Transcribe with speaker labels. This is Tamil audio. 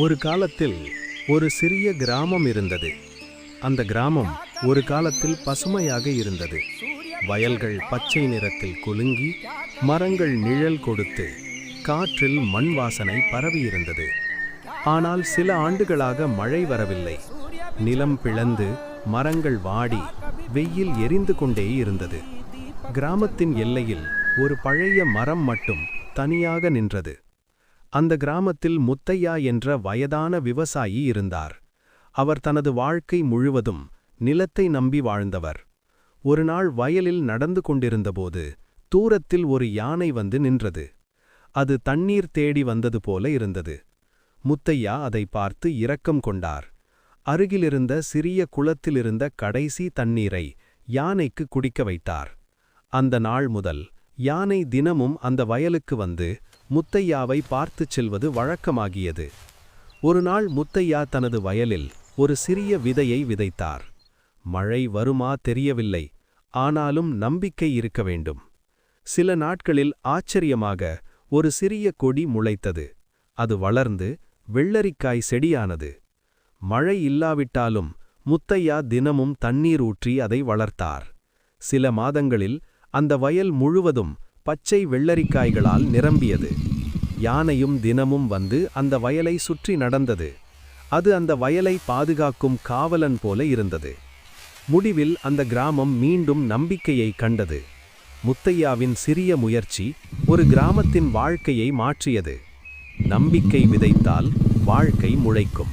Speaker 1: ஒரு காலத்தில் ஒரு சிறிய கிராமம் இருந்தது. அந்த கிராமம் ஒரு காலத்தில் பசுமையாக இருந்தது. வயல்கள் பச்சை நிறத்தில் குலுங்கி, மரங்கள் நிழல் கொடுத்து, காற்றில் மண் வாசனை பரவியிருந்தது. ஆனால் சில ஆண்டுகளாக மழை வரவில்லை. நிலம் பிளந்து, மரங்கள் வாடி, வெயில் எரிந்து கொண்டே இருந்தது. கிராமத்தின் எல்லையில் ஒரு பழைய மரம் மட்டும் தனியாக நின்றது. அந்த கிராமத்தில் முத்தையா என்ற வயதான விவசாயி இருந்தார். அவர் தனது வாழ்க்கை முழுவதும் நிலத்தை நம்பி வாழ்ந்தவர். ஒரு நாள் வயலில் நடந்து கொண்டிருந்தபோது தூரத்தில் ஒரு யானை வந்து நின்றது. அது தண்ணீர் தேடி வந்தது போல இருந்தது. முத்தையா அதை பார்த்து இரக்கம் கொண்டார். அருகிலிருந்த சிறிய குளத்திலிருந்த கடைசி தண்ணீரை யானைக்கு குடிக்க வைத்தார். அந்த நாள் முதல் யானை தினமும் அந்த வயலுக்கு வந்து முத்தையாவை பார்த்துச் செல்வது வழக்கமாகியது. ஒரு நாள் முத்தையா தனது வயலில் ஒரு சிறிய விதையை விதைத்தார். மழை வருமா தெரியவில்லை, ஆனாலும் நம்பிக்கை இருக்க வேண்டும். சில நாட்களில் ஆச்சரியமாக ஒரு சிறிய கொடி முளைத்தது. அது வளர்ந்து வெள்ளரிக்காய் செடியானது. மழை இல்லாவிட்டாலும் முத்தையா தினமும் தண்ணீர் ஊற்றி அதை வளர்த்தார். சில மாதங்களில் அந்த வயல் முழுவதும் பச்சை வெள்ளரிக்காய்களால் நிரம்பியது. யானையும் தினமும் வந்து அந்த வயலை சுற்றி நடந்தது. அது அந்த வயலை பாதுகாக்கும் காவலன் போல இருந்தது. முடிவில் அந்த கிராமம் மீண்டும் நம்பிக்கையை கண்டது. முத்தையாவின் சிறிய முயற்சி ஒரு கிராமத்தின் வாழ்க்கையை மாற்றியது. நம்பிக்கை விதைத்தால் வாழ்க்கை முளைக்கும்.